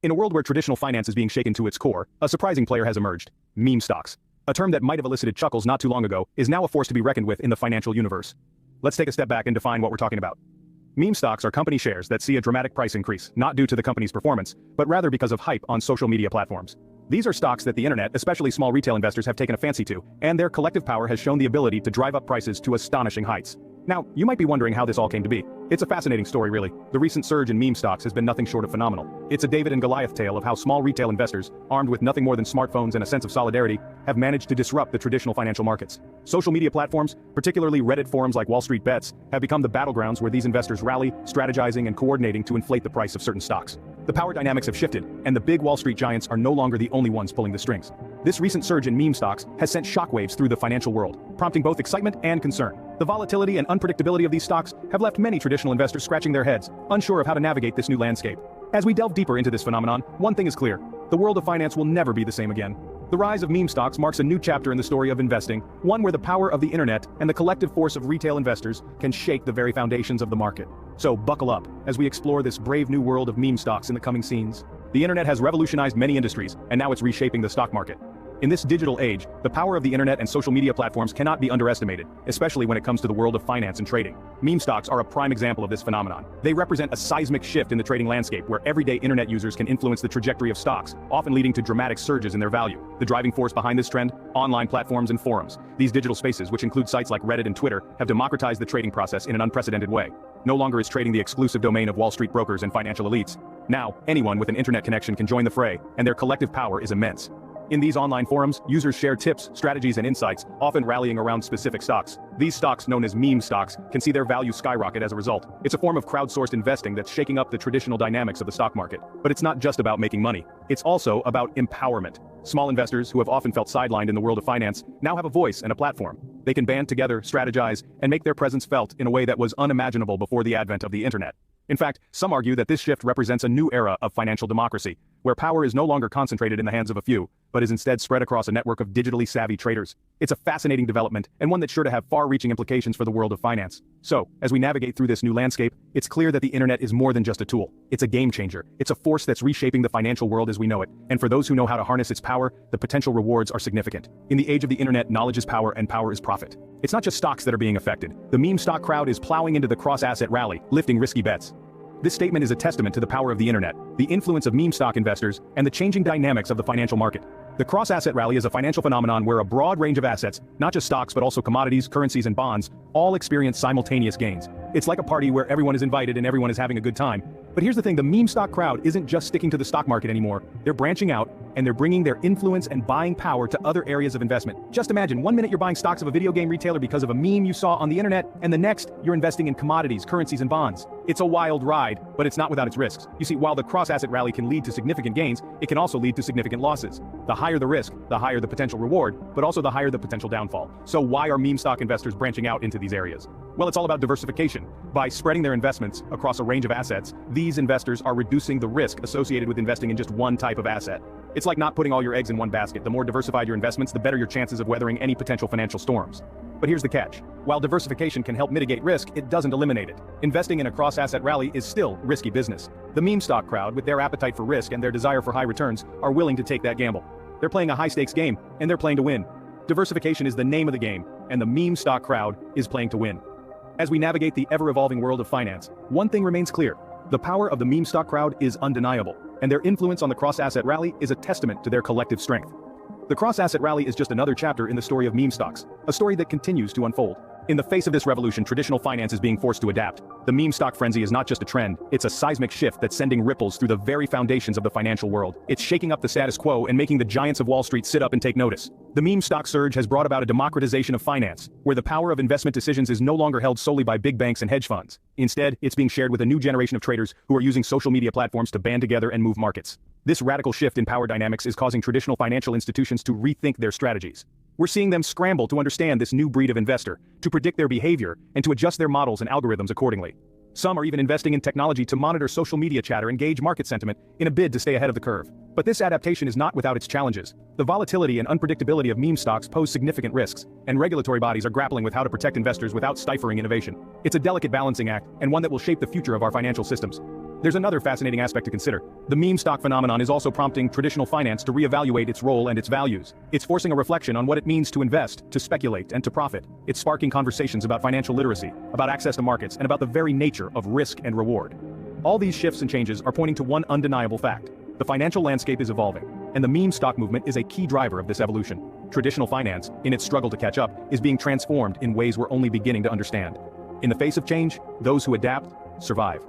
In a world where traditional finance is being shaken to its core, a surprising player has emerged: meme stocks. A term that might have elicited chuckles not too long ago is now a force to be reckoned with in the financial universe. Let's take a step back and define what we're talking about. Meme stocks are company shares that see a dramatic price increase, not due to the company's performance, but rather because of hype on social media platforms. These are stocks that the internet, especially small retail investors, have taken a fancy to, and their collective power has shown the ability to drive up prices to astonishing heights. Now, you might be wondering how this all came to be. It's a fascinating story, really. The recent surge in meme stocks has been nothing short of phenomenal. It's a David and Goliath tale of how small retail investors, armed with nothing more than smartphones and a sense of solidarity, have managed to disrupt the traditional financial markets. Social media platforms, particularly Reddit forums like Wall Street Bets, have become the battlegrounds where these investors rally, strategizing and coordinating to inflate the price of certain stocks. The power dynamics have shifted, and the big Wall Street giants are no longer the only ones pulling the strings. This recent surge in meme stocks has sent shockwaves through the financial world, prompting both excitement and concern. The volatility and unpredictability of these stocks have left many traditional investors scratching their heads, unsure of how to navigate this new landscape. As we delve deeper into this phenomenon, one thing is clear: the world of finance will never be the same again. The rise of meme stocks marks a new chapter in the story of investing, one where the power of the internet and the collective force of retail investors can shake the very foundations of the market. So buckle up as we explore this brave new world of meme stocks in the coming scenes. The internet has revolutionized many industries, and now it's reshaping the stock market. In this digital age, the power of the internet and social media platforms cannot be underestimated, especially when it comes to the world of finance and trading. Meme stocks are a prime example of this phenomenon. They represent a seismic shift in the trading landscape where everyday internet users can influence the trajectory of stocks, often leading to dramatic surges in their value. The driving force behind this trend? Online platforms and forums. These digital spaces, which include sites like Reddit and Twitter, have democratized the trading process in an unprecedented way. No longer is trading the exclusive domain of Wall Street brokers and financial elites. Now, anyone with an internet connection can join the fray, and their collective power is immense. In these online forums, users share tips, strategies, and insights, often rallying around specific stocks. These stocks, known as meme stocks, can see their value skyrocket as a result. It's a form of crowdsourced investing that's shaking up the traditional dynamics of the stock market. But it's not just about making money. It's also about empowerment. Small investors, who have often felt sidelined in the world of finance, now have a voice and a platform. They can band together, strategize, and make their presence felt in a way that was unimaginable before the advent of the internet. In fact, some argue that this shift represents a new era of financial democracy, where power is no longer concentrated in the hands of a few, but is instead spread across a network of digitally savvy traders. It's a fascinating development, and one that's sure to have far-reaching implications for the world of finance. So, as we navigate through this new landscape, it's clear that the internet is more than just a tool. It's a game changer. It's a force that's reshaping the financial world as we know it. And for those who know how to harness its power, the potential rewards are significant. In the age of the internet, knowledge is power and power is profit. It's not just stocks that are being affected. The meme stock crowd is plowing into the cross-asset rally, lifting risky bets. This statement is a testament to the power of the internet, the influence of meme stock investors, and the changing dynamics of the financial market. The cross-asset rally is a financial phenomenon where a broad range of assets, not just stocks but also commodities, currencies, and bonds, all experience simultaneous gains. It's like a party where everyone is invited and everyone is having a good time. But here's the thing: the meme stock crowd isn't just sticking to the stock market anymore. They're branching out, and they're bringing their influence and buying power to other areas of investment. Just imagine, one minute you're buying stocks of a video game retailer because of a meme you saw on the internet, and the next, you're investing in commodities, currencies, and bonds. It's a wild ride, but it's not without its risks. You see, while the cross-asset rally can lead to significant gains, it can also lead to significant losses. The higher the risk, the higher the potential reward, but also the higher the potential downfall. So why are meme stock investors branching out into these areas? Well, it's all about diversification. By spreading their investments across a range of assets, these investors are reducing the risk associated with investing in just one type of asset. It's like not putting all your eggs in one basket. The more diversified your investments, the better your chances of weathering any potential financial storms. But here's the catch: while diversification can help mitigate risk, it doesn't eliminate it. Investing in a cross-asset rally is still risky business. The meme stock crowd, with their appetite for risk and their desire for high returns, are willing to take that gamble. They're playing a high-stakes game, and they're playing to win. Diversification is the name of the game, and the meme stock crowd is playing to win. As we navigate the ever-evolving world of finance, one thing remains clear: the power of the meme stock crowd is undeniable, and their influence on the cross-asset rally is a testament to their collective strength. The cross-asset rally is just another chapter in the story of meme stocks, a story that continues to unfold. In the face of this revolution, traditional finance is being forced to adapt. The meme stock frenzy is not just a trend, it's a seismic shift that's sending ripples through the very foundations of the financial world. It's shaking up the status quo and making the giants of Wall Street sit up and take notice. The meme stock surge has brought about a democratization of finance, where the power of investment decisions is no longer held solely by big banks and hedge funds. Instead, it's being shared with a new generation of traders who are using social media platforms to band together and move markets. This radical shift in power dynamics is causing traditional financial institutions to rethink their strategies. We're seeing them scramble to understand this new breed of investor, to predict their behavior, and to adjust their models and algorithms accordingly. Some are even investing in technology to monitor social media chatter and gauge market sentiment in a bid to stay ahead of the curve. But this adaptation is not without its challenges. The volatility and unpredictability of meme stocks pose significant risks, and regulatory bodies are grappling with how to protect investors without stifling innovation. It's a delicate balancing act, and one that will shape the future of our financial systems. There's another fascinating aspect to consider. The meme stock phenomenon is also prompting traditional finance to reevaluate its role and its values. It's forcing a reflection on what it means to invest, to speculate, and to profit. It's sparking conversations about financial literacy, about access to markets, and about the very nature of risk and reward. All these shifts and changes are pointing to one undeniable fact. The financial landscape is evolving, and the meme stock movement is a key driver of this evolution. Traditional finance, in its struggle to catch up, is being transformed in ways we're only beginning to understand. In the face of change, those who adapt, survive.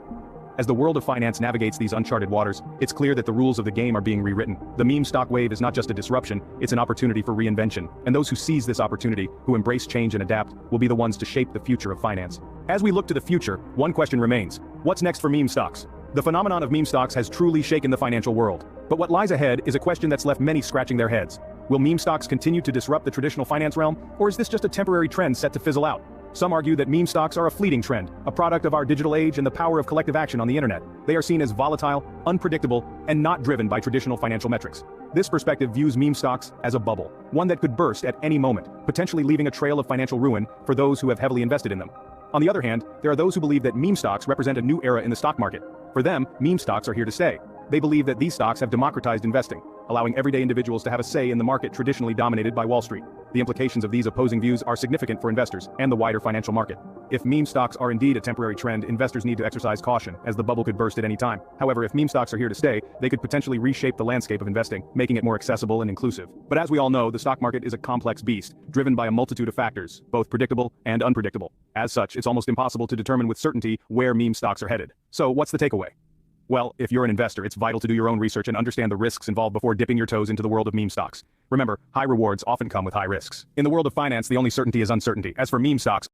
As the world of finance navigates these uncharted waters, it's clear that the rules of the game are being rewritten. The meme stock wave is not just a disruption, it's an opportunity for reinvention. And those who seize this opportunity, who embrace change and adapt, will be the ones to shape the future of finance. As we look to the future, one question remains. What's next for meme stocks? The phenomenon of meme stocks has truly shaken the financial world. But what lies ahead is a question that's left many scratching their heads. Will meme stocks continue to disrupt the traditional finance realm, or is this just a temporary trend set to fizzle out? Some argue that meme stocks are a fleeting trend, a product of our digital age and the power of collective action on the internet. They are seen as volatile, unpredictable, and not driven by traditional financial metrics. This perspective views meme stocks as a bubble, one that could burst at any moment, potentially leaving a trail of financial ruin for those who have heavily invested in them. On the other hand, there are those who believe that meme stocks represent a new era in the stock market. For them, meme stocks are here to stay. They believe that these stocks have democratized investing, allowing everyday individuals to have a say in the market traditionally dominated by Wall Street. The implications of these opposing views are significant for investors and the wider financial market. If meme stocks are indeed a temporary trend, investors need to exercise caution, as the bubble could burst at any time. However, if meme stocks are here to stay, they could potentially reshape the landscape of investing, making it more accessible and inclusive. But as we all know, the stock market is a complex beast, driven by a multitude of factors, both predictable and unpredictable. As such, it's almost impossible to determine with certainty where meme stocks are headed. So, what's the takeaway? Well, if you're an investor, it's vital to do your own research and understand the risks involved before dipping your toes into the world of meme stocks. Remember, high rewards often come with high risks. In the world of finance, the only certainty is uncertainty. As for meme stocks,